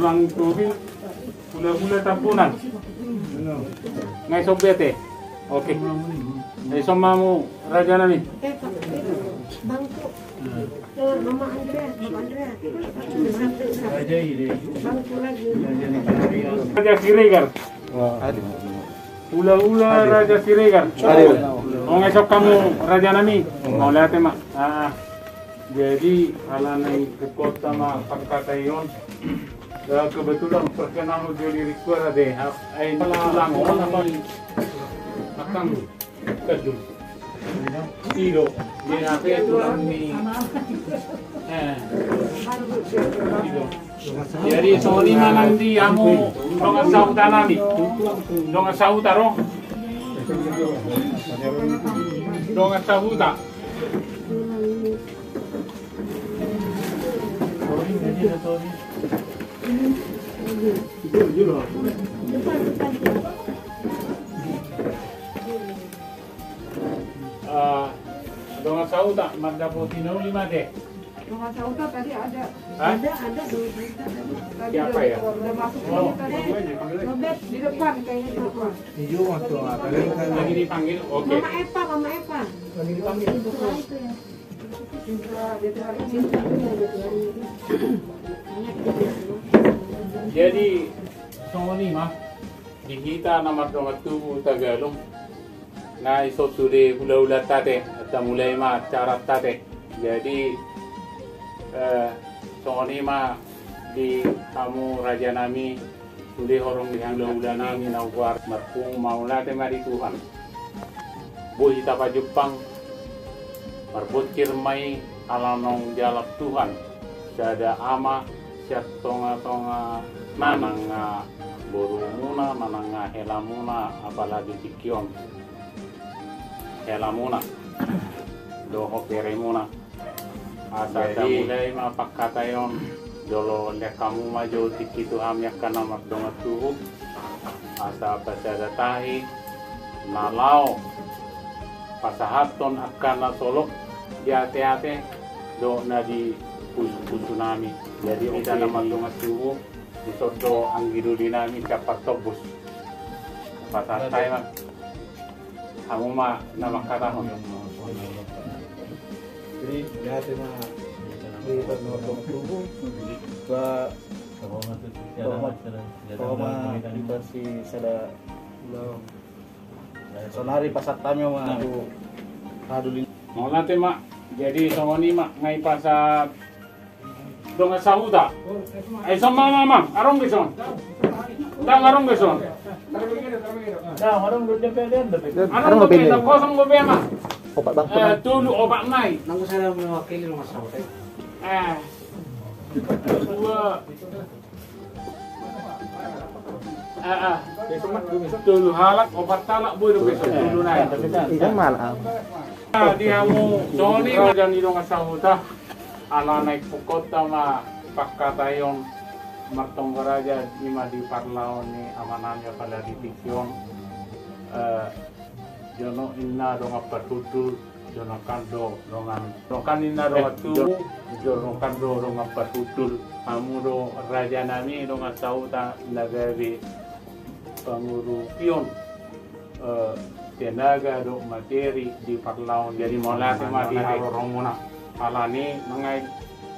pulang tubi hula-hula tampunan. Ngai sobete. Oke. Somamu raja nami. Bangku. Mama Andrea. Raja ini. Bangku lagi. Raja Siregar. Hula-hula Raja Siregar. Oh ngesok kamu raja nami. Mau lihat mak. Jadi alanai ke kota ma Pangkatayon. Kebetulan perkenalan jadi rikuara deh. Ay tulang orang apa? Akang kedul. Tiro. Dia apa tulang ni? Jadi Sony manang di amo dong sauta nami. Dong sauta ro. Dong sauta. Donga sauta manda potino 5 deh. Donga sauta tadi ada. Hah? Ada 2 berita tadi. Siapa ya? Udah masuk tadi. Ngebet di depan kayaknya di depan. Hijau waktu Lagi dipanggil. Oke. Mama Epa. Lagi dipanggil. Itu ya. Jadi Sony mah di kita nama donga tubuh Tagalog. Na iso sude hula-hula tate atau mulai mah cara tate. Jadi Sony mah di kamu raja nami sude horong di hula-hula nami nawar marpung maulate mari Tuhan. Boy tapa Jepang marbukir mai alanong jalap Tuhan. Sada ama siat tonga-tonga mananga boru muna mananga hela muna apalagi tikion hela muna doho pere muna asa mulai mapakatayon dolo lekamu majo tikitu hamyak kana magdonga tuhu asa pasada tahi nalau pasahaton akana solok di ate-ate do na di pusu nami. Jadi kita nama donga tuhu disodo ang giduli nami kapat tobus pasatay mah kamu mah nama katahon. Jadi dati mah di penodong tubuh ke Toma di versi sada sonari pasat tamyo mah adulin. Mau nanti mak jadi songoni mak ngai pasat donga sauda. Sama mama arong beson. Tang arong beson. Nah, orang belum DPD. Arong beson kosong gobe mak. Obat bang. Tulu obat nai. Nang sana mewakili rumah sauda. Dua. Tulu halak obat talak boleh besok tulu nai. Ikan malam. Dia mau Sony raja ni dong sauda. Ala naik kota ma Pangkatayon martong raja lima di parlaon ni amanannya pada di Tikyon. Jono inna dong pertutul jono kando dongan inna dong tu jono kando dong pertutul amu do raja nami dong sauta nagari panguru pion tenaga do materi di parlaon jadi molate ma di haroromuna alani nangai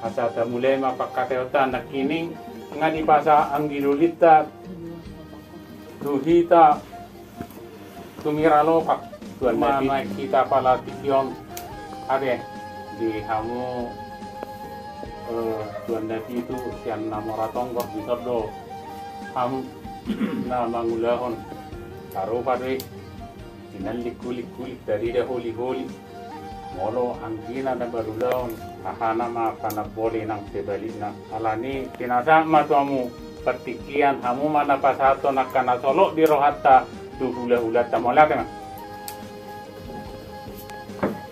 asata mulai mapakateutan nakining nga di pasa ang gilulita tuhita tumiralo pak tuan nabi kita pala tikyon ade di hamu tuan nabi itu sian namoratong kok bisordo ham na mangulahon karo padre inalikulik dari dahuli molo ang gina na barulon ahana ma panaboli ng sebalik na alani kinasama tuamu pertikian hamu mana pasato nakana solo di rohata duhula-hula tamola tema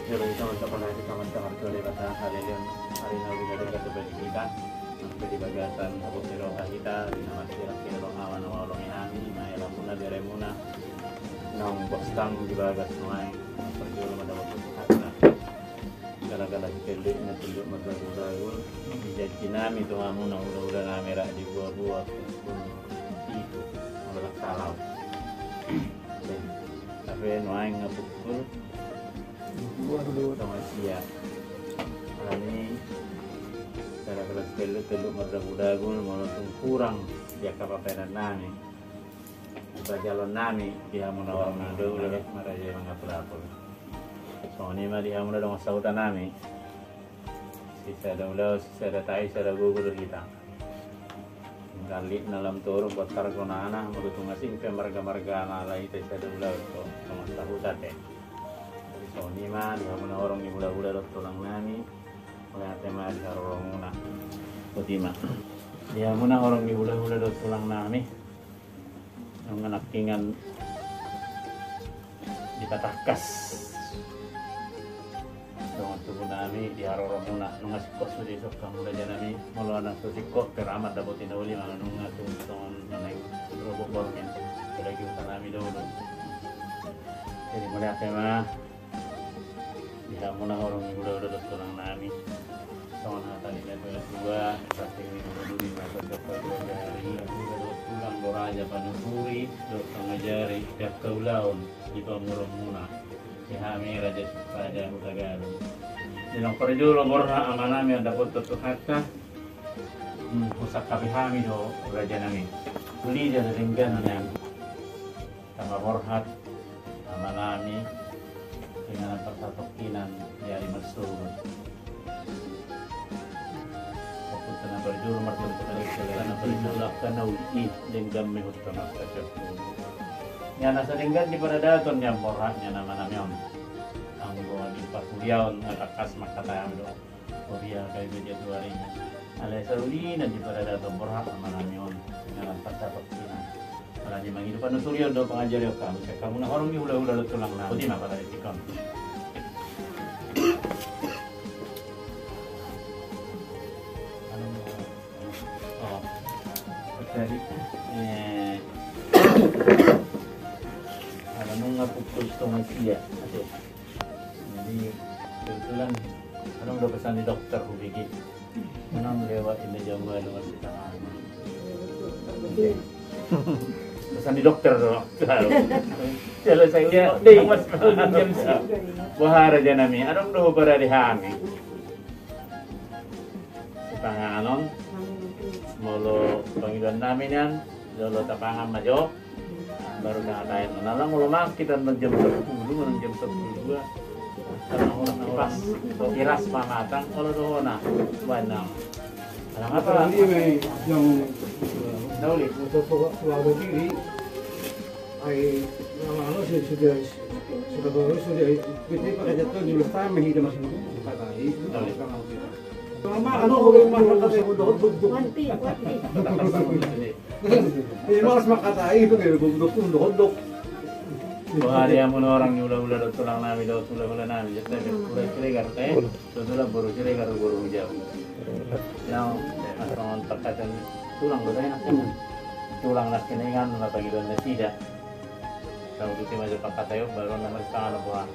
Jadi kita mencoba nanti kawan-kawan lewat hari ini kita berbagi kita menjadi bagian aku siroha kita di nama kira-kira awan awalong inami maelamuna deremuna nong bostang di bagas noai perjuangan pada waktu kita Kala-kala pelek na tulog maglago-lago. Dijanji nami to amo na ula-ula na merah di buah-buah itu malak salau. Tapi nuai ngapukul sama sia. Ini kala-kala pelek tulog maglago-lago monotong kurang dia kapapenan nami. Jalan nami dia menawar nado ulah maraja mangapul-apul. So ni mah dia muna dong sautan nami. Sisa ada ulah, sisa ada tai, sisa ada gugur kita. Galit dalam turun buat kargo nana, merutung asing ke marga-marga nala itu sisa ada ulah so sama tahu tate. Jadi so ni mah dia muna orang ni ulah-ulah dok tulang nami. Oleh tema dia orang muna. Kotima. Dia muna orang ni ulah-ulah dok tulang nami. Yang menakingan dipatahkas dengan tubuh nami di harorong muna nunga sikos di sokang mula janami mula anak sikos peramat dapat tindauli mana nunga tuh naik robok bolmen lagi utang nami dulu jadi mulai tema di muna orang udah tulang nami sama tadi level 2 pasti ini dulu di masa cepat dari tulang boraja panusuri dok ngajari tiap kaulaun di pamurung muna si hami raja pada utagalu dinong perjulo borna amanami ang dapat tutuhatta pusak kapi hami do raja nami uli dia ringgan yang sama borhat amanami dengan pertatokinan dari mesur na berjuru martin karena berjulak kana uli dengan mehut kana kacapu nya nasa linggan di pada daton yang borhatnya nama-nama ang buwan di pakuliaon atakas makatayam do Korea kay bedia duarinya alay sa uli na di pada daton borhat nama-nama dengan pagtapakinan para di manghidupan no suryo do pangajari ka kamu na horong hula-hula tulang na pudi mapala itikon tadi alam nga pupul ito ng siya jadi kebetulan anong daw pesan ni dokter Hubigi anong lewat ini jawa luar kita pesan ni dokter doh kalau saya deh mas jam si bahara janami anong daw para dihami panganon molo panggilan namin yan lolo tapangan majo baru ngatain nalang mulu makit dan jam 10 jam 10 karena orang iras pamatang kalau dohona banang alang apa ini yang dauli untuk pulau diri ay lama sudah baru sudah kita pakai jatuh di luar hidup masih pakai lama yung masyarakat sa mundo Wanti. malas makatai itu kayak bundok. Bahari yang orang ulah-ulah do tulang nami do ulah-ulah nami jadi ulah cilegar teh ulah baru cilegar baru jauh yang asal terkait tulang do enak tulang nas kenengan na panggilan na sida tahu itu maju pakatayo baru nama sekarang buah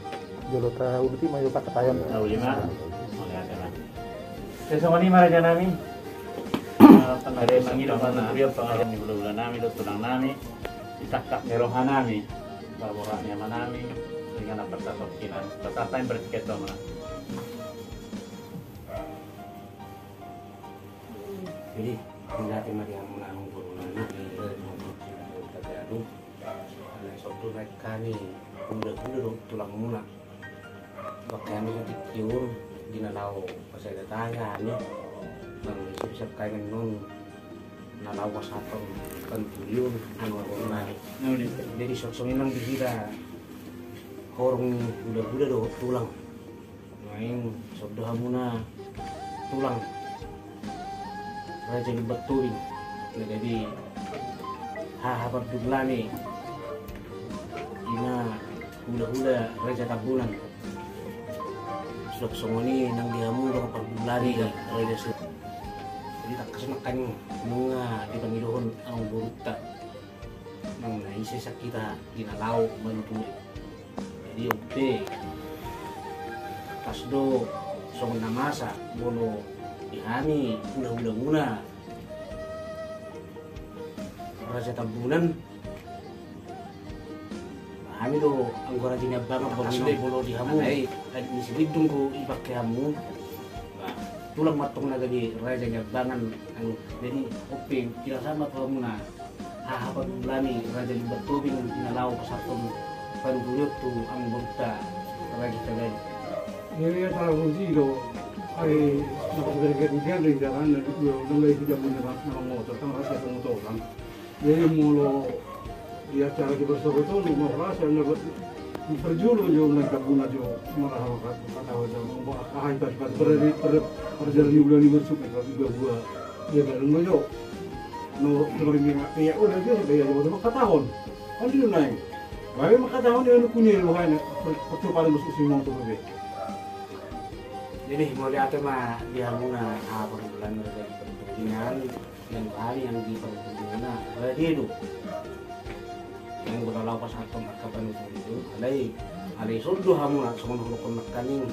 Jolo tahu udah mayo pakatayan. tahu lima melihat kan sesuatu ni maraja nami ada panggilan na dia pangalan ni ulah-ulah nami do tulang nami itakak merohan nami bawaannya manami dengan pertatokinan betapa yang bertiket mana Jadi natin mariang menang bulan ini tagadu ana sobdo kani udah tulang muna bakyan ni tikyur dinalaw pasay datanga ni nang isip kay nun nalaw sa atong kantuyon ano na jadi soksongin lang dihira horong udah do tulang main sobdo muna tulang raja dibatuin jadi hahabat duglani ina hula-hula raja tabunan soksongoni nang dihamu do pagduglani raja jadi tak kesemakan mga di Panginoon ang buruta nang naisip sa kita ginalaw manutuloy jadi ukte kasdo soal masa bolo ihami udah muna raja tambunan kami do anggora jinya banget pagsude bolo di hamu ay nisibidung ko ipakke hamu tulang matong na gadi raja nya bangan ang jadi oping tidak sama kalau muna hahapan bulani raja di bertubing inalaw pasatong pandulot tu ang burta raja tagay ini ya salah kunci do ay nakapagaligan rin jangan nalay tidak menyerap ng motor kan rasa ng motor kan jadi mulo di acara di bersama-sama mau rasa berjulu jo nagkabuna jo marahal katawa jo mo ahay pas perjalanan bulan ini bersuk juga gua dia galang mo jo no sebenarnya ya udah dia saya jo makatahon ano yun na bae makatahon dia kunya mo kaya pagto paling masuk si mo to be jadi mau lihat mah dia muna apa bulan dari pertandingan yang kali yang di pertandingan dia itu yang berlalu pas atau kapan itu alai sudah hamu nak semua hulukon makaning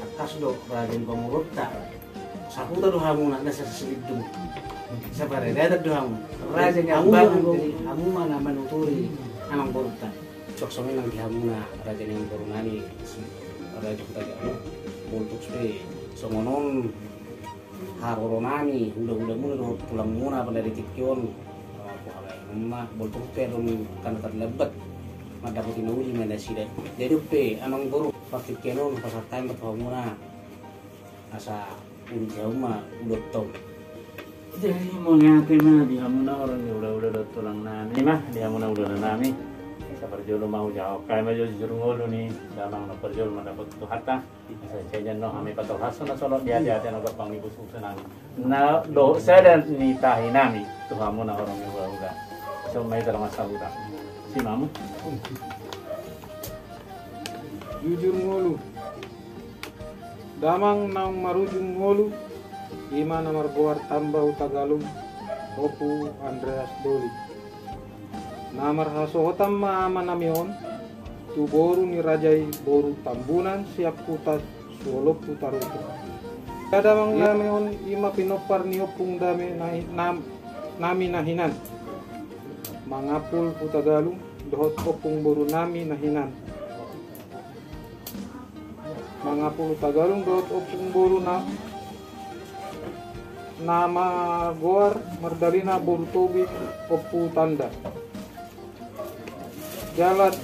akas do raden pamurut tak sapu tu hamu nak nasa selidung sabar dia ada hamu raja nyambang jadi hamu mana manuturi anang borta sok somen nang hamu na raja yang borunani raja kita jamu untuk spe songonon haroronani udah muna pulang muna pada ditikyon mah bolong peron kan terlebat madapat inuli mana sida jadi pe anong buru pakai kenon pasar time berpamuna asa jauh mah udah top jadi mau ngate mah di hamuna orang udah tulang nani mah di hamuna udah nani sa perjolo mau jauh kaya mah jujur ngulu nih damang no perjolo mendapat tu hatta sa cejan no kami patol hasan na solo dia no gapang ibu susunan na do saya dan ni tahinami tu hamuna orang udah so may dalam masalah si mamu jujur ngolu damang nang marujung ngolu ima namar goar tambau tagalung opu Andreas Doli namar hasohotam ma namion tu boru ni rajai boru tambunan siap putas suolop putarutu damang namion ima pinopar ni opung dame nami nahinan mangapul putagalung dohot opung boru nami nahinan mangapul tagalung dohot opung boru nama goar mardalina boru tobi opu tanda jalat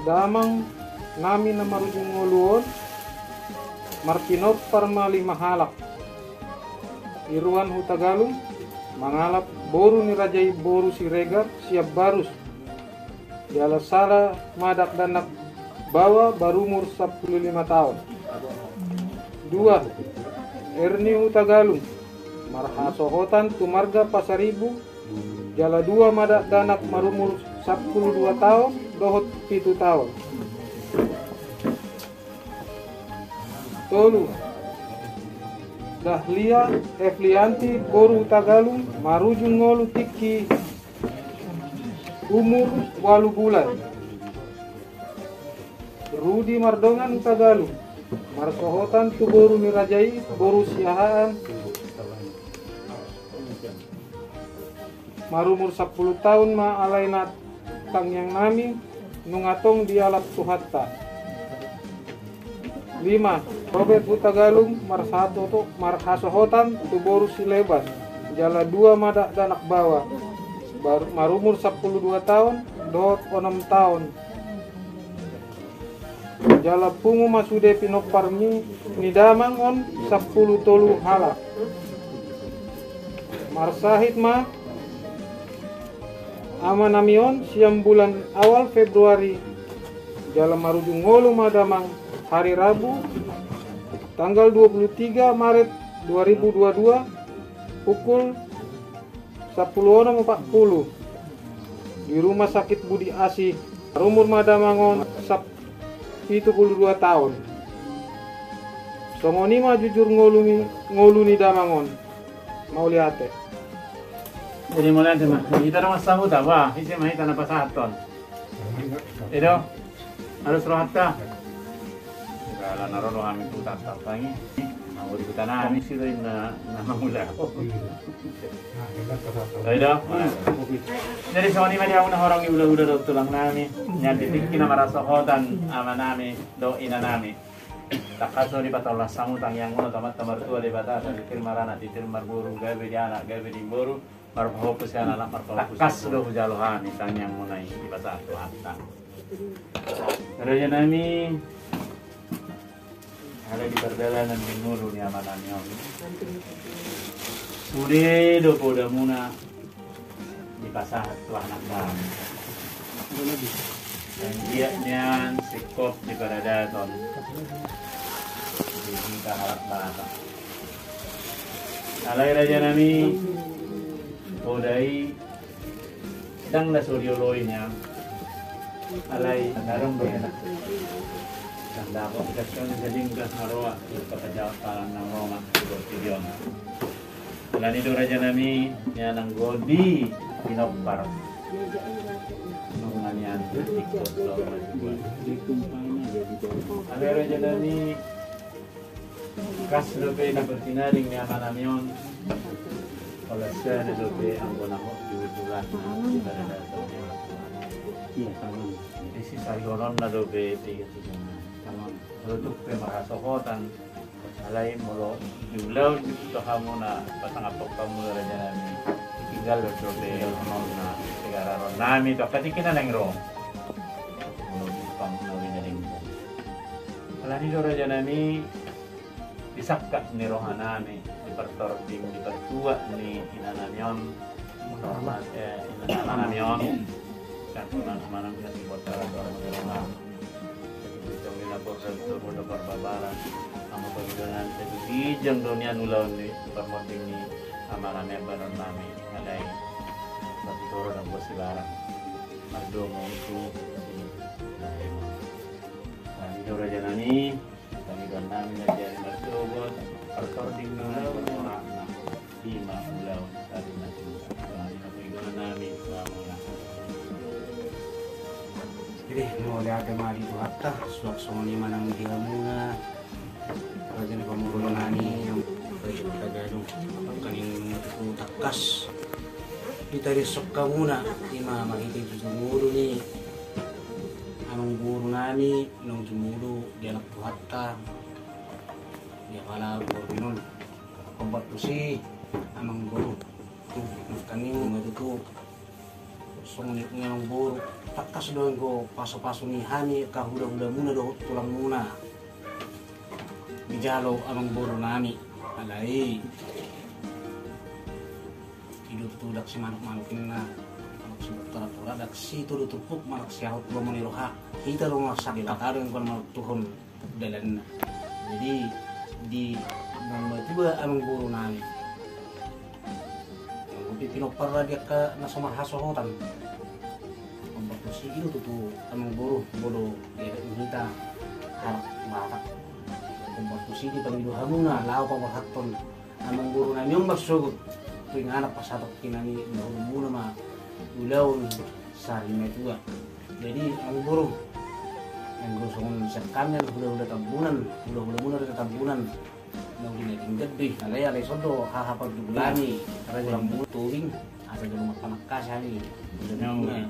damang nami na marujung nguluon martinop parmali mahalak iruan hutagalung mangalap boru ni rajai boru si regar siap barus jala sala madak danak bawa barumur 15 tahun 2 Erni Utagalung marhasohotan tumarga pasaribu jala 2 madak danak marumur 12 tahun dohot 7 tahun tolu Dahlia Eflianti boru Tagalung marujung ngolu tiki umur 8 bulan Rudi Mardongan Tagalung marsohotan tu boru nirajai boru siahaan marumur 10 tahun ma alainat tang yang nami nungatong dialap tuhatta 5 Robert Hutagalung marhasohotan tu boru silebas jala 2 madak danak bawa marumur 12 tahun dohot 6 tahun jala pungu masude pinoparmi nidamang on 10 tolu halak marsahid ma amanamion siam bulan awal Februari jala marujung ngolu madamang hari Rabu tanggal 23 Maret 2022 pukul 10.40 di Rumah Sakit Budi Asih umur madamangon 72 tahun songoni mah jujur ngoluni damangon mau lihat jadi mulai mah kita nama sahut apa isi mah kita napas haton itu harus rohata Kala narono kami tu tatap lagi. Mau di tanah kami sih na mula. Ayo. Jadi sa ni mali ako na horong iula-ula daw tulang nami. Nya titik kinamarasokotan ama nami do ina nami. Takaso di patola samutang yang uno tamat tamar tua di bata sa dikir marana ditir marburu gawe di anak gawe di boru marpahopus ya anak marpahopus. Takas do jalohan itang yang munai di bata tu hatta. Raja nami ada di perjalanan minggu ni amanan yang sudah do poda muna di pasar tuah anak bang dan dia nian sikop di paradaton di kita harap bahasa alai raja nami podai sedang na surioloinya alai narong benak dan dapat kasih jadi gas naroa kepejalan ng Roma Gortidion. Bulan itu raja nami yang nang godi pinopar nungan yan ikut ada raja nami kas dope na bertinaring ni amanamion kalau saya ada dope ang gonako diutulan pada datangnya iya kamu isi sayuran na dope tiga untuk pemarasokotan alay mo diulaw dito kamu na pasangapok kamu raja nami tinggal dobe na sigararon nami to katikin na lang ro pang nawin na rin alani do raja nami isakka ni rohan nami di pertorting di pertua ni inanamyon hormat inanamyon kan manam kasi botara do rohan Porto Barbabaran ang pagdaanan sa dijang dunia nulaw ni permoting ni amalan baron nami alay matuturo ng bosibaran magdomo itu dito raja nami pangidon namin na diyan magtugot recording nulaw na lima ulaw sa atin natin pangidon namin sa mula. Jadi mau lihat kemari itu hatta suak-suak ni manang dia muna kerajaan pemurun nani yang kagado kaning matutu takas ditari sokka muna lima magiti jumuru ni amang guru nani nong jumuru dia anak hatta dia pala guru kombat pusi amang guru kaning matutu song yang guru takas doang go paso-paso ni hani kahuda-huda muna do tulang muna bijalo amang boro nami alai hidup tudak si manuk-manukin na si tura-tura dak si tudutukuk manak siahot lo meniroha kita lo masak takaro yang kon tuhon dalan jadi di nama tiba amang boro nami yang pinopar dia ke nasomar hasohotan si itu tuh amang buru bodo dia kita harap batak pembantu si di pamilu hamuna lau pembahaton amang buru na nyong masuk tuh anak pasatok kinani muna mah ulau sari metua jadi amang buru yang gosongan sekannya udah tambunan udah tambunan nang dinating gede alay sodo hahapag dulani karena kurang buturing asa rumah panakas hani udah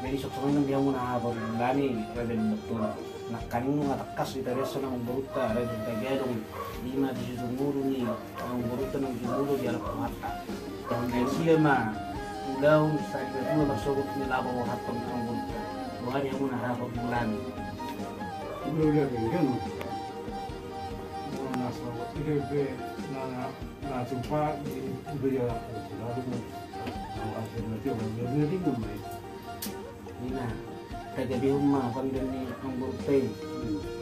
jadi sok-sokan dia muna abang lani rada betul nak kaning nga takas di tareso ng buruta rada tagadong 5 jumuro ni ang buruta ng jumuro di alap mata dan sila ma ulaw sa ito masugot nila mo hatong ang buruta buhay niya muna abang lani udah kan nasa ibe na jumpa di beliau lalu alternatif yang lebih lumai. Ina, kagabi humma pandan ni ang burtay.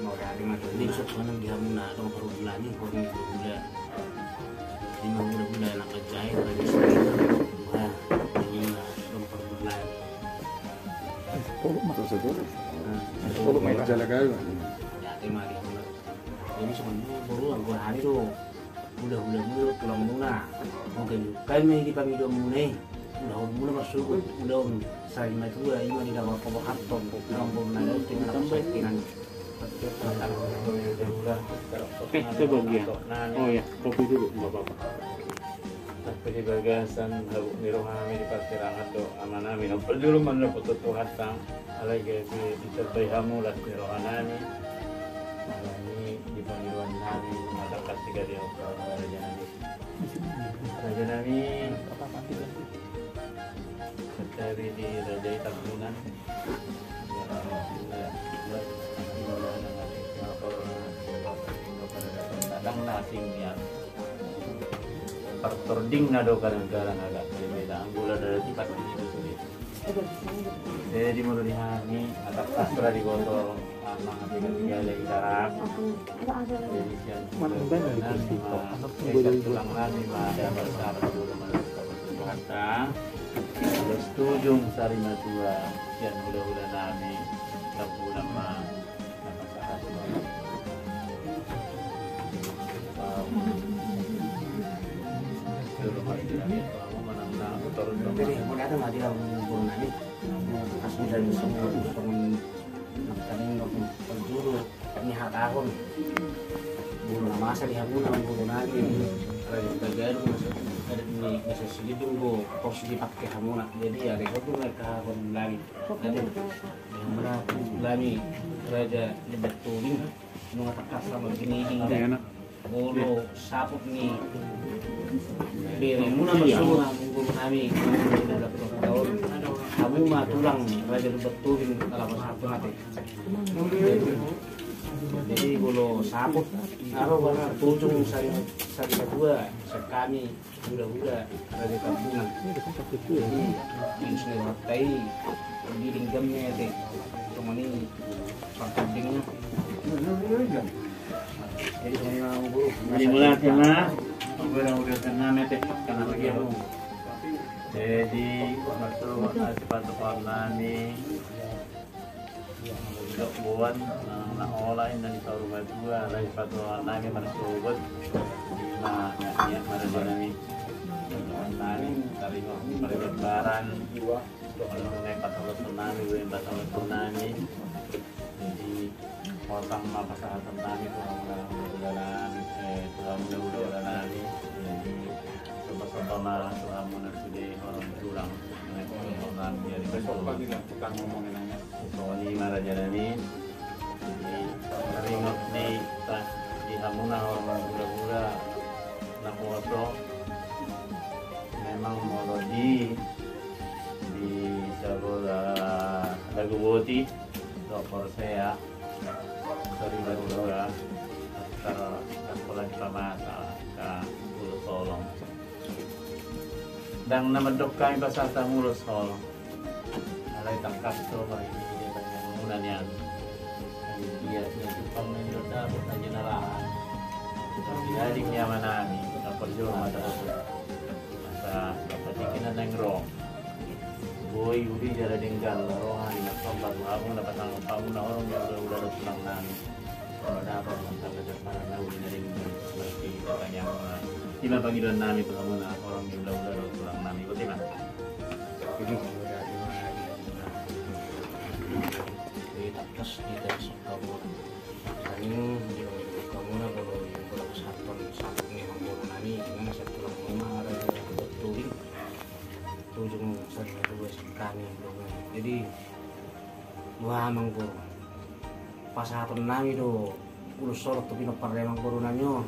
Mau dari mata ni sok sanang dia muna dong perbulan ni ko ni gula. Di gula nak kajai dari sini. Wah, ini dong perbulan. Polo mata saja. Polo main jalan kau. Ya, terima dia muna. Ini sebenarnya baru ang hari tu. Udah tulang muna. Mungkin kami di pamido muna. Udah muna masuk udah saya itu ima di dalam pembahasan orang pun ada tinggal saya kinan sebagian. Oh ya, kopi dulu, nggak apa-apa. Pwede bagasan habuk ni rohami di pasirangan do aman namin. Ang dulu man na pututuhat sang alay kasi isabay hamulat ni rohanami. Alay di Panginoon namin matangkas tiga dia raja namin. Raja namin Sekali di Raja Tabunan. Kadang nasing niya. Pertording na daw kadang-kadang agak berbeda. Ang gula dari tipat itu sulit. Jadi mulu dihani atap kasra di gotong amang tiga lagi sarap. Jadi siang tulang nani mah ada besar dulu malu harta. Terus tujung sarima tua siang gula-gula nami tabunan mah apa sahat. Jadi mulai ada mati lah bulan ini. Asli dari semua teman kami ngomong penjuru kami hak tahun bulan masa di Hamuna bulan ini. Kalau bagian masuk ada ini bisa selidung go posisi pakai Hamuna. Jadi ada satu mereka bulan lagi. Jadi Hamuna lagi raja lebat tuling mengatakan sama gini hingga bolo sapuk nih. Muna bersama minggu kami dalam tahun kamu mah tulang raja betulin dalam satu nanti. Jadi kalau saput taruh bahkan tujung sari kedua sekami udah raja kampungan. Jadi insya Allah tai giring gamnya deh. Cuma ini pentingnya. Jadi saya mau guru. Dimulai kena. Udah kena metek karena lagi aku. Jadi masuk sifat warnani untuk buat na online dan di rumah dua lagi sifat warnani masuk nah niat marajani warnani dari perlebaran kalau nekat kalau tsunami gue batal tsunami jadi potong apa saat tsunami tulang mudah-mudahan jadi coba-coba Tuhan menasudi orang curang orang biar Bukan ngomongin aja. soalnya Marajanani jadi ringok di Hamuna orang gula-gula nak foto memang melodi di sekolah lagu boti dokter saya dari Madura sekolah di Pamasa ke Pulau Solong dan nama dok kami bahasa Mulo Solong alay tangkas to mari dia banyak bangunan yang dia Jepang na dapat na jenarahan dinadig niya manami napalyo mata masa kapatikin na ng ro boy uli jara dinggal rohan nakambat ako napatang pamu na orang yang udah pulang nami kalau dapat mantap ke para nawi na dinggal seperti katanya lima panggilan nami kamu na orang yang udah pulang nami ko tima Tapos tidak kamu kamu kamu na kalau satu nih orang nami dengan satu orang rumah ada betul tujung satu dua sekali jadi wah mangguru pas satu nami do urus sorot tapi no parle mangguru nanyo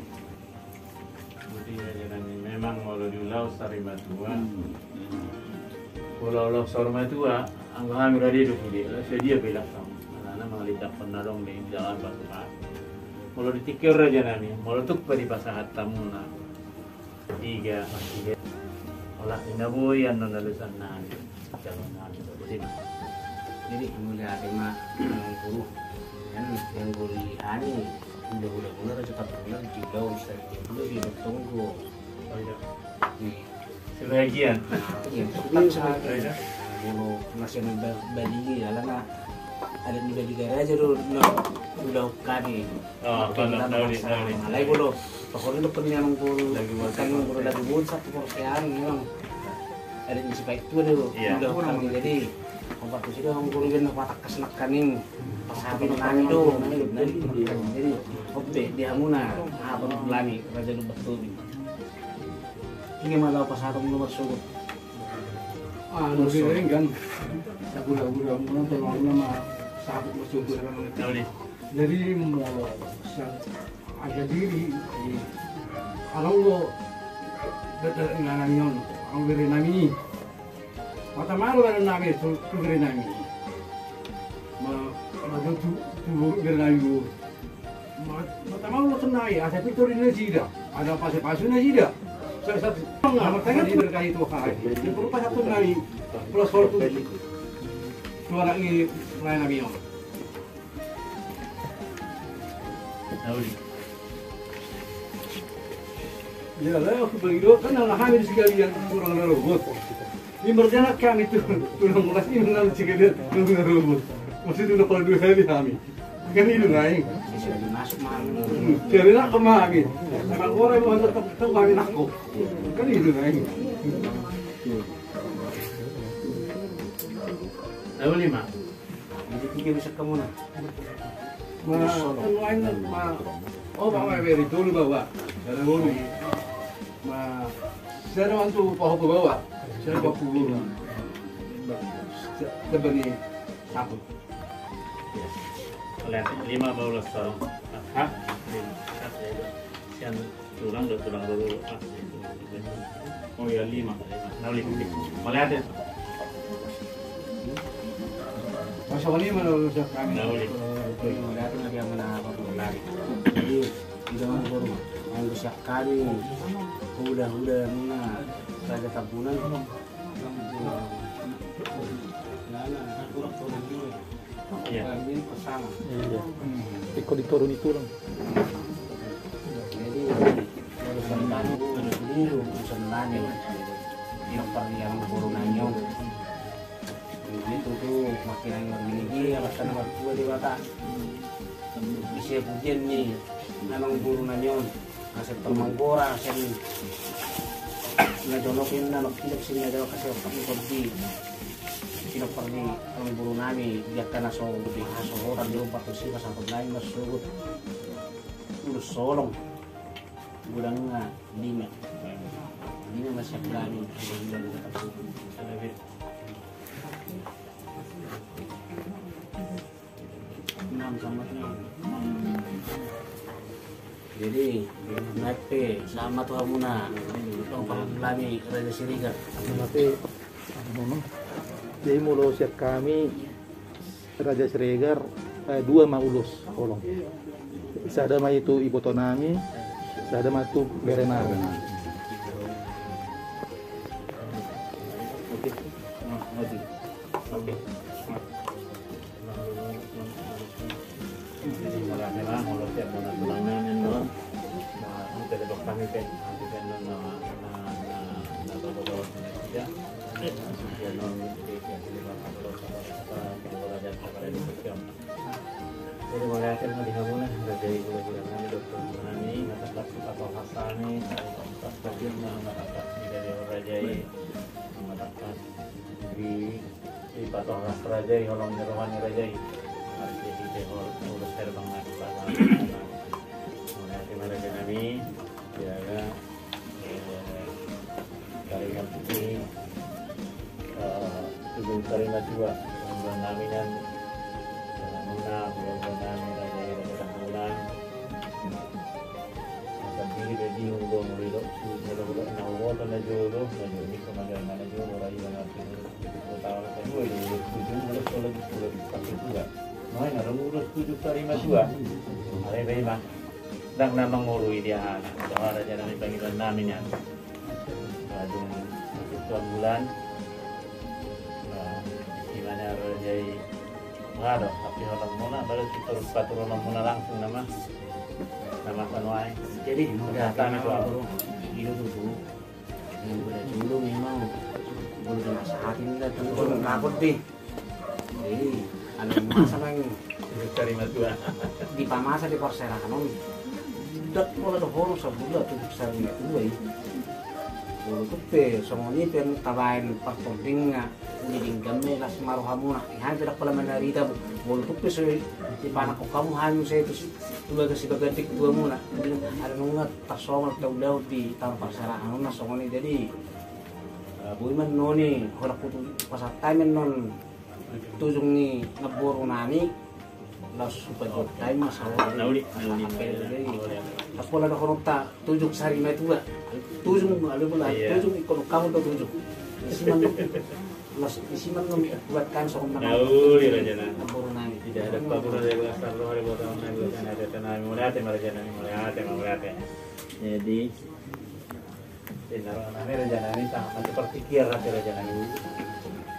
jadi ya memang kalau di ulau sarima tua kalau sarima tua ang kami udah di dia bilang malitak penarong di jalan batu pak. Kalau ditikir raja nami, meletup pada pasahat tamu na tiga. Olah inabuyan non lalusan nami, jalan nami betul. Jadi mulai tema yang guru kan yang guru ani udah tetap benar juga usai dulu di tunggu. Sebagian. Iya, tetap saja. Kalau masih balik jalan lah. Ada di balik aja dulu, udah kami. Oh, kalau lagi bolo, pokoknya depan yang bolo, kan bolo lagi bolo satu persen, memang ada di sebaik itu dulu, udah kami jadi Obat itu orang kurungin watak kesenak kaning pasabi nami do jadi obe dia muna apa bulani raja lu betul ini malah pasarong nomor sugut Anu sering kan, gula-gula mau tolong nama sabuk bersyukur. Jadi mau ada diri, kalau lo betul ngananyon, ang beri nami, mata malu ada nami tu beri nami, ma tu beri nami, mata malu senai, ada fitur ini tidak, ada pas-pasu ini tidak. Saya nggak bertanya terkait itu hal. Ini berupa satu nami plus waktu dua lagi lain nami yang. Ya lah, aku begitu kan anak hamil sekalian kurang robot. Ini berjalan kami itu tulang belas ini mengalami sekalian kurang robot. Masih dulu kalau 2 hari hamil. Kan itu naik. sudah masuk malu Jadi nak kemari. Kalau orang mau tetap kemari aku. Kan itu naik. Tahu 5. jadi 3 bisa kamu nak Oh, Pak beri dulu bawa. Dari dulu. Saya bantu Pak bawa. Saya bawa dulu. Sebeni satu. Lihat 5 bolos tolong. Hah? Sian tulang dulu. Oh ya 5. Nah 5. Mau lihat ya? Masa ini mana urusan kami? Nah 5. datang lagi yang mana apa lari jadi jangan baru yang siap kali udah mana raja tabunan Iya. ini pesang Iya. Ikut diturun itu lang. jadi urusan tani urusan tani yang yang turunannya itu tuh makin yang begini alasan nomor 2 di Batak bisa pujian nih memang turunannya kasih permanggora kasih ngajonokin anak tidak sini ada kasih pergi sino pergi kalau buru nami dia kena so di haso orang di umpat sih sampai lain masuk urus solong gudang nggak dime masih berani bulan enam sama 6 jadi nape sama tuh muna tong lami raja siriga Tapi ano jadi mulo siap kami Raja Sregar 2 maulus kolong. Isa ada mah itu ibu tonami, isa ada mah itu berenara. Oke. Mulai mulut siap dengan tulangan itu. Nah, kita ada kami kan na bawa ya. Kemudian di sini jadi mulai akhir di kamu lah dari bulan kami dokter Nani atas atau Hasani atas bagian atas dari Rajai atas di Patoh Rajai Holong Nirwani Rajai jadi dehol urus terbang lagi mulai akhir Raja Nami jaga dari ini tujuh karina dua bulan Nami dan bulan Nami Raja bulan tapi jadi untuk melihat sudah nak awal dan jodoh dan ini kemajuan mana jodoh rayu dan arti kota kedua itu tujuh mulai kalau pakai dua main ada urus 7 karina dua ada bagaimana dan nama ngurui dia soal Raja Nami panggilan Naminya Badung tuan bulan gimana Rajai ada tapi orang mana baru kita patur orang mana langsung nama Panuai jadi udah Datang itu apa? itu dulu yang udah dulu memang belum masakin datang belum takut deh jadi anak masa yang cari matua di pamasa di Perserakan om dat mulai ada horor sebulan tuh besar itu dua bulu tuh pe semuanya pen tabain pas pentingnya Niding kami las maruhamuna. Ihan tidak pala manarita bolu tuh peso di panak ko kamu hamu saya itu tulah kasi bagadik tua muna. Ada nungat tasawal tahu di tanpa sarang na songoni jadi bui man noni horak putu pasat time non tujung ni naboro nani las super time masalah. Nauli Jadi aku lah nak ta tujuh sehari mai tua. Tujuh ada pula tujuh ikut kamu tuh tujuh. Isiman buatkan soal Nauli Rajana. naboro nani. Tidak ada kabur dari asal roh dari botol nabi kan ada tanah mulai Rajana. Jadi naruh nami Rajana ini sama seperti kira Rajana ini.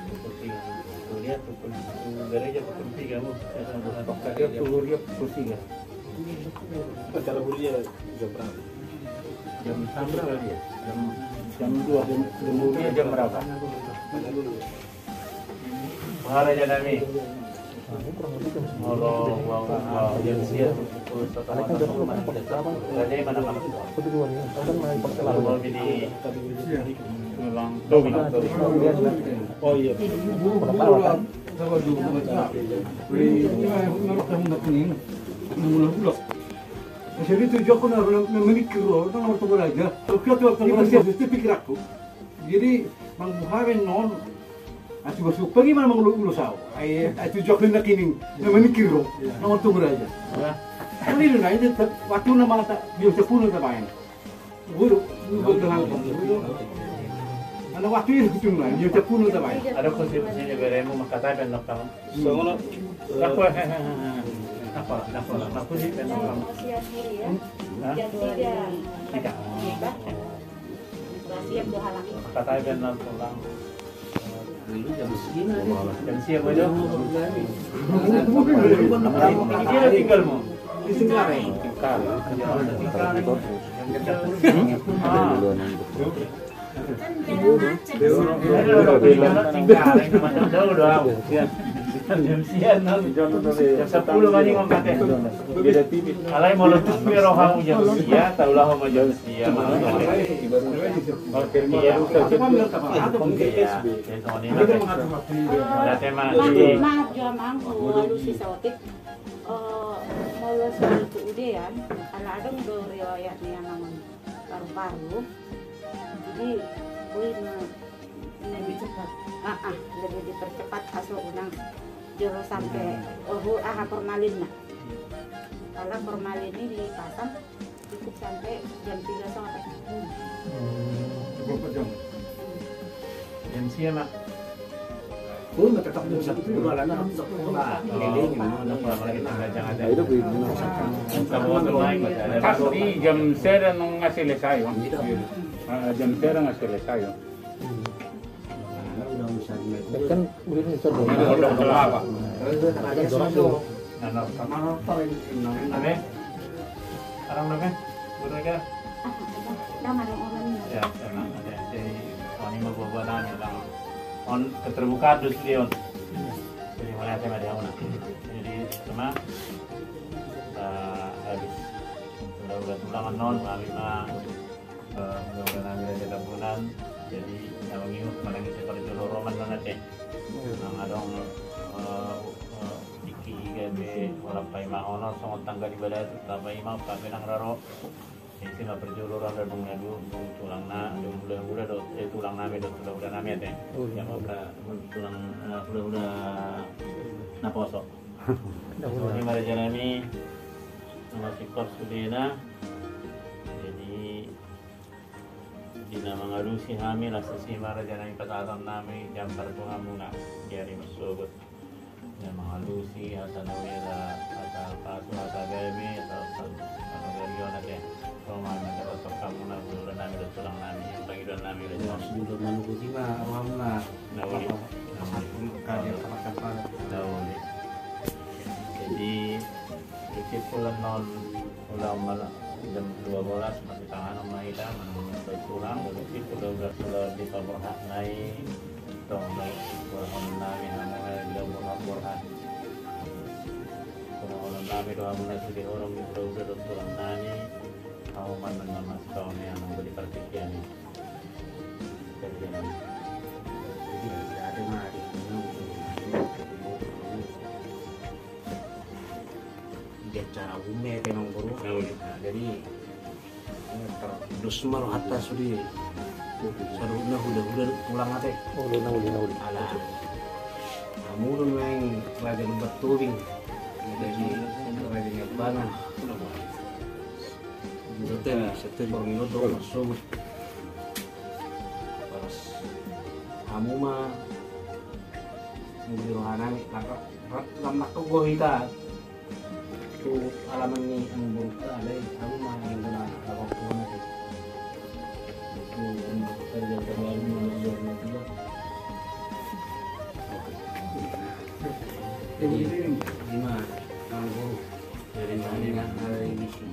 Seperti tuh lihat pukul gereja pukul 3 kamu. Dia pukul 3. Kalau dia jam berapa? Jam berapa dia? Jam 2. Jam berapa? Mahal Rajana ini. Allah, wow, jam siang pukul 1 malam. Raja mana malam? Kalau ini ulang Oh iya. Sama dulu beli nolak kamu nak kuning mula-mula. Jadi tujuh aku nak memikir orang orang tu belajar. Ini pasti pikir aku. Jadi mengbuharin non. Aku masuk pergi mana mengulu saw. Tujuh aku nak kuning memikir orang tu belajar. Ini lu naik waktu nama tak biasa pun tak main. Guru dengan anak waktu itu cuma dia cepul tak main. ada kursi sini beremu makata ben nok kamu. Soalnya Aku sih ben nok kamu. Tidak. Makata ben nok pulang. Dulu jam segini Dan siapa itu? Ini tinggal mau. Di Singkarai. Jam 10 maning ngomate. Alai mau letus pero kamu jam sia, taulah mau jam sia. Mau soal kemudian karena ada riwayatnya yang namanya paru-paru, jadi boleh lebih cepat. Lebih dipercepat asal unang jero sampai formalin lah. Kalau formalin ini dipasang cukup sampai jam 3 sore. Berapa jam? Jam sia mak. pun tetap bisa keluar lana harus sekolah keliling Itu pasti jam sera nung selesai. Jam sera nggak selesai. kan udah bisa dong. Orang mana? Mereka. Ya, senang ada. Ini mau buat-buatan yang on keterbukaan terus dia on. Jadi mulai saya ada mana. Jadi cuma habis sudah tulangan non kami mah mudah-mudahan ada ketampunan. Jadi yang ini menangis seperti itu roman nanti. Nang adong iki gabe orang paima ono songot tangga di badan tapi imam kami nang raro. Ini mah perjuluran dan mengadu tulang na, mudah-mudahan do tulang nami do sudah nami teh. Yang tulang sudah naposo. Ini mari jalani nama sikor sudena. Jadi dina mangalusi kami rasa si mara jalani patatan nami jam pertuhan muna jari masubut. Yang mangalusi asal nawira asal pasu asal gabi asal gariona teh. Rumah kita tetap kamu nak bulan nami dan tulang nami yang bagi dan nami dan harus duduk manuku sima rumah Nawali kadir kapal Nawali. Jadi sedikit bulan non ulang malam jam 12 masih tangan sama kita menuntut tulang sedikit sudah ditoborhak naik tong berhon nami namanya dia berhak kalau nami doa mulai sudah orang udah tulang nami kau mana nama tahun yang beri perhatian ini. jadi ada mah dia cara ume memang guru. Nah, jadi terus malu atas sudah saruna udah pulang ate. Oh, udah. Alah. Kamu main raja lembat tubing. Jadi raja ngebangan. Setel minut dong masuk. Pas kamu mah mobil rohana lamak ke gua kita tuh alaman nih embung ada kamu mah yang kena lapor kemana sih itu untuk kerja terbaru mengajar juga. Jadi gimana kamu guru Dari mana dari misi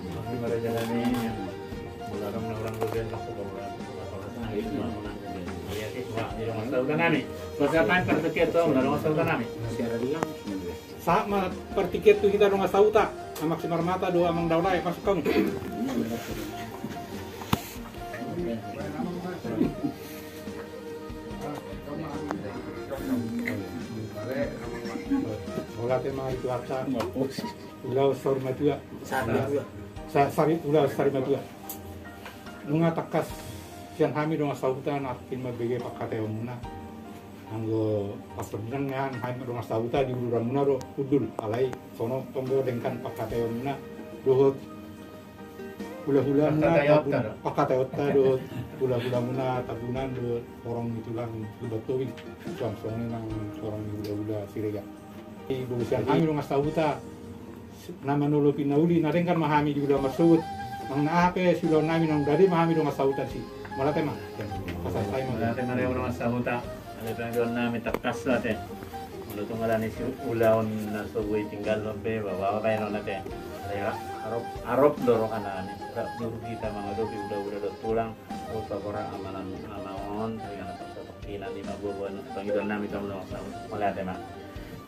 masih pada jalannya orang bagian lah sekolah itu mana iya sih wah di rumah saudara kami persiapan pertiket tuh di rumah saudara kami secara dia Sama pertiket tuh kita dong sauta, amak sinar mata doa amang daulay masuk kamu. Wala tema itu aca. Ulau sari matua. Sari ulau sari matua. Nunga takas sian hami dong sauta nakin mabege pakateo muna. Anggo paperdinan ngan hai dong sauta di ulu ramuna ro udul alai sono tombo dengkan pakateo muna dohot hula-hula muna pakateo ta dohot hula-hula muna tabunan do orang itulang betowi songsongnya nang orang hula-hula sirega i busian hami dong sauta nama nolo pinauli narengkan mahami di ulu masud nang naape silo nami nang dari mahami dong sauta si malah tema pasal tai wala tema na rumah saudara ada panggilan namin takas natin mula itong alani si ulaon na subuhi tinggal lobe bawa tayo natin arop dorong anani dulu kita mga dobi udah tulang upa kora amalan amaon kaya napagsapakilan ni mabubuan panggilan namin itong wala tema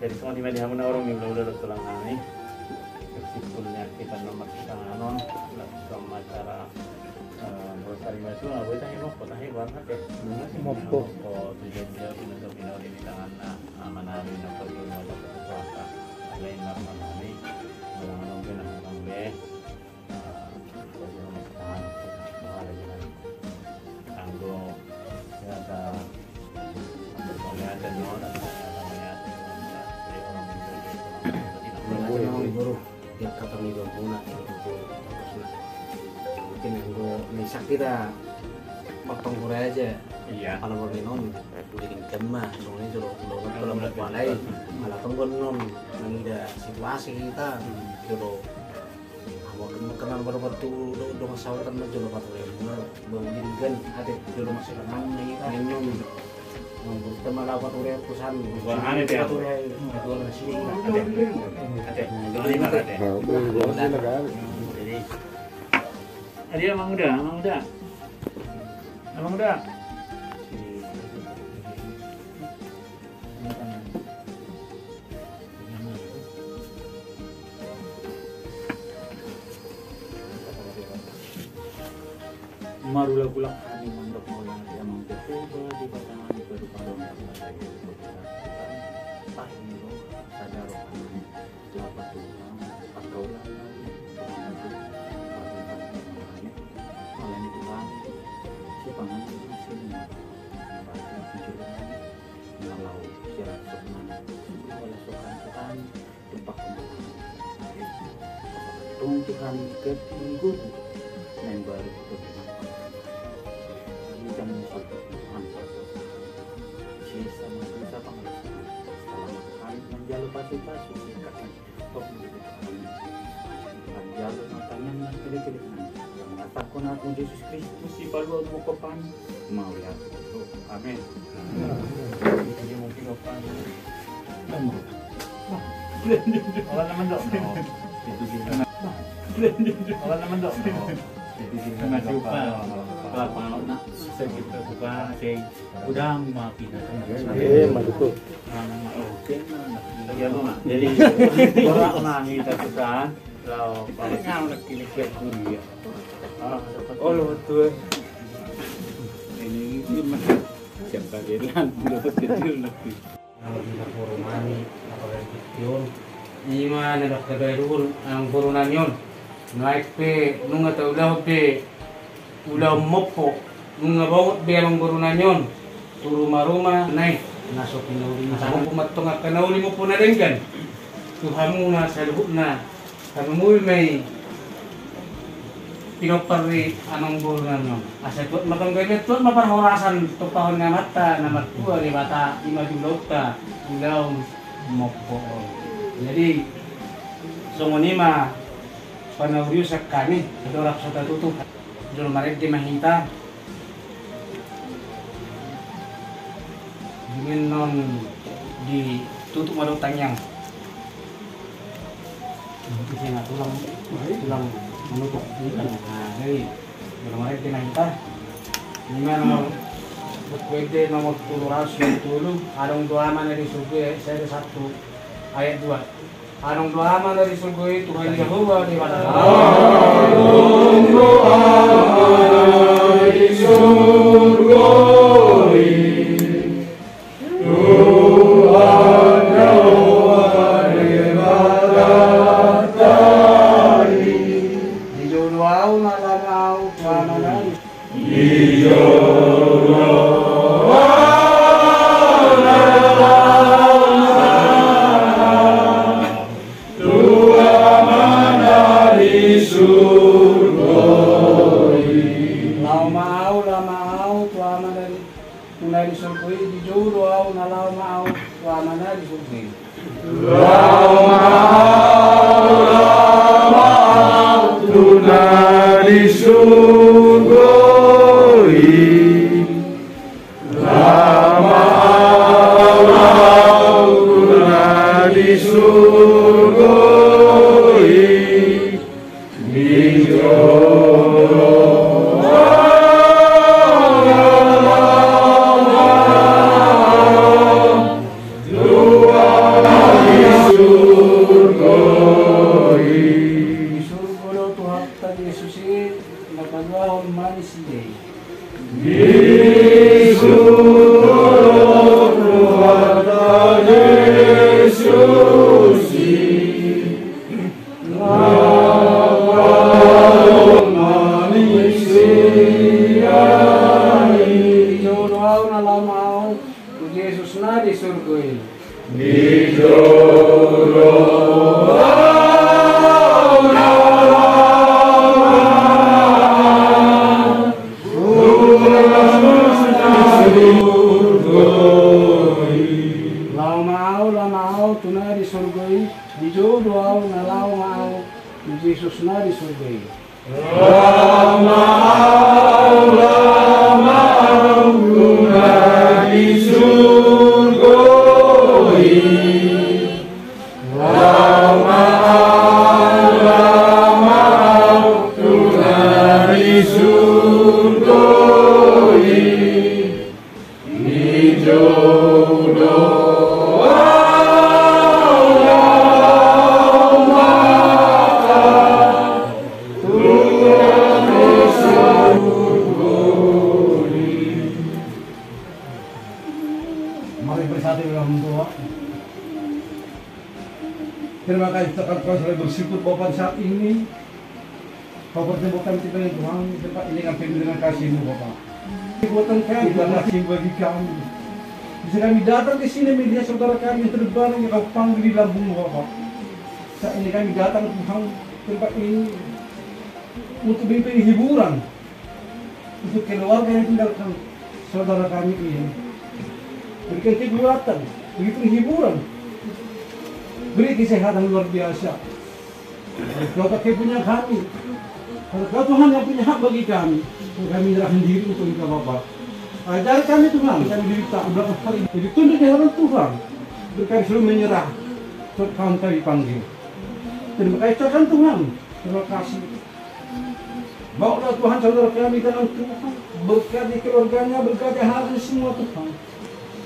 jadi semua di media na orang yung udah tulang namin kesimpulannya kita nomor kita anon sama cara Rosari Masu, aku tanya mau potahnya banget ya. Mopo. Oh, tujuan dia pindah di tangan amanari nak pergi mau puasa. Lain amanari, orang be nak orang be. Jadi orang tahan, bahaya jalan. Tanggo, ya ada boleh ada nol, ada namanya. Jadi orang orang guru dia kata nih guna itu mungkin gue misak kita potong kurai aja iya kalau berminon bikin kemah soalnya kalau balai malah tunggu non nggak situasi kita jero awak kenal baru batu udah masalah kan jero batu yang begini ada jero masih kenal nih kan non kita malah batu yang perusahaan aneh ya batu yang sini ada jadi dia emang udah Marula pula kami mandok mulang dia mengcoba di pasangan itu di pandang yang lagi pahing lo sadar kami apa tuh atau kalian itu kan si pangan sini baca pikiran kalau siaran sokan kalau sokan Tuhan tempat kembali Tuhan ke minggu yang baru itu jam 1 Tuhan sama kita pengasaran setelah kali menjalur pasti singkatkan top begitu Tuhan jalur matanya yang kiri-kiri yang mengatakan aku Yesus Kristus si palu mau kopan mau ya amin jadi mungkin kopan awal naman dok awal naman dok masih upah kelapa nak sekitar buka saya udang mapina betul. ya lo nak jadi orang nang kita sudah kalau paling nak kini kuliah oh lo betul ini siapa dia dapat kecil lebih kalau di Romani apalagi Pion Ima na kagayruhul ang burunan yon. Naik pe nunga ta ulah pe ulah mopo nunga bawot be ang burunan yon. Turuma-ruma naik nasok pinauli na sa pumatong at kanauli mo po na rin kan. Tuhan mo na sa lubot na kami may pinapari anong burunan yon. Asa tuat matanggalit tuat maparhorasan tupahon nga mata na matua di bata imajulog ta ulah mopo. Jadi songonima panaurio sa kami dorap sa tatuto jol maret di mahita dingin non di tutup madau tangyang kasi nga tulang menutup nah jadi jol maret di mahita lima nomor pwede nomor 770 adong doa mana di surga saya ada 1 ayat 2 anong doa man dari surga Tuhan Yehova di mana anong doa dari surga Tuhan Yehova di baratari di jodoh nalanau pananan di jodoh Terima kasih tekan kau selalu bersyukur Bapak saat ini. Kau pertemukan kita dengan Tuhan di tempat ini dengan penuh dengan kasih-Mu Bapak. Buatan kami dan kasih bagi kami. Bisa kami datang ke sini melihat saudara kami yang terbaring yang Kau panggil di lambung Bapak. Saat ini kami datang Tuhan tempat ini untuk memberi hiburan untuk keluarga yang tinggalkan saudara kami ini. Berikan kekuatan, begitu hiburan. Beri kesehatan luar biasa. Kau pakai punya kami. Kalau Kau Tuhan yang punya hak bagi kami, kami menyerahkan diri untuk Engkau Bapa. Ajar kami Tuhan, kami diminta berapa kali dituntut di hadapan Tuhan. Berkali selalu menyerah. Tuhan kami panggil. Terima kasih Tuhan. Terima kasih. Bawalah Tuhan saudara kami dalam Tuhan. Berkati keluarganya, berkati hati semua Tuhan.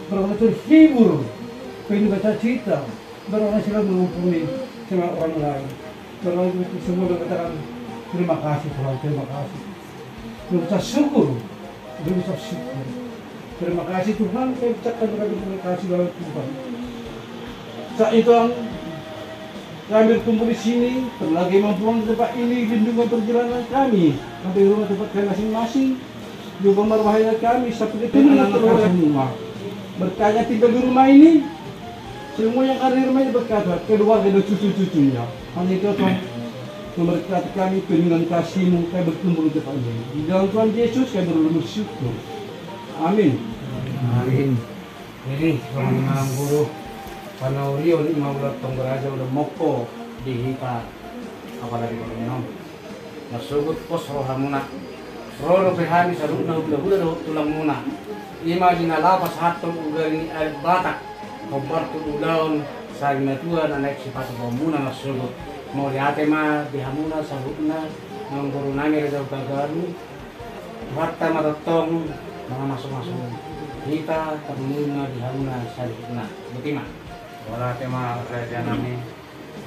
Berapa terhibur, penuh baca cita. Berapa sila mengumpuli sama orang lain. Berapa semua berkatakan terima kasih Tuhan, terima kasih. Berucap syukur, berucap syukur. Terima kasih Tuhan, saya ucapkan terima kasih kepada Tuhan. Saat itu Kami berkumpul di sini, berbagai mampuan tempat ini, lindungan perjalanan kami sampai rumah tempat kami masing-masing. Juga merbahaya kami seperti itu anak-anak semua. Berkahnya tiba di rumah ini, semua yang ada di rumah ini berkata, keluarga dan cucu-cucunya. Hanya itu Tuhan, memberkati kami dengan kasih-Mu, kami berkumpul di tempat ini. Di dalam Tuhan Yesus kami bersyukur. Amin. Amin. Jadi teman-teman guru Panaurion Imaulat Tonggaraja udah moko dihita apalagi minum. Nasubut pos rohamuna. Roro pehani saruna udah tulang muna. Ima dinalapas hatol ugari air batak. Kompor tudaun sarina tua na naik sifat pemuna nasubut. Mau lihat mah dihamuna saruna nang guru nami reza utagaru. Warta matatong mga masuk-masuk. Kita temuna dihamuna sarina. Betima. Wala tema raja nami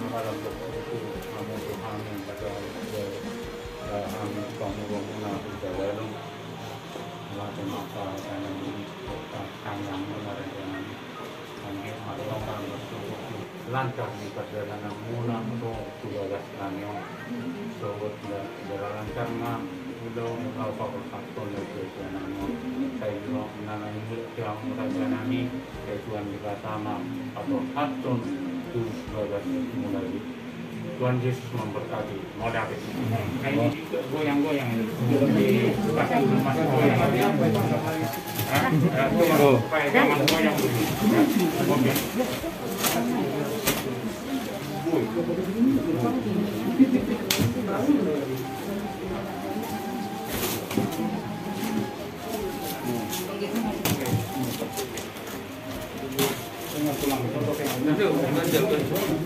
malam berkutu kamu Tuhan yang pada kami kamu dalam wala tema karena ini kanyang raja nami kami melakukan bersyukur lancar di perjalanan muna untuk tugas kami sobat berlancar mah udah mau faktor dari nami saya juga menangani yang raja nami Tuhan juga sama atau hatun itu tugas mulai Tuhan Yesus memberkati modal ini goyang-goyang di pasang rumah goyang supaya jangan goyang dulu oke tulang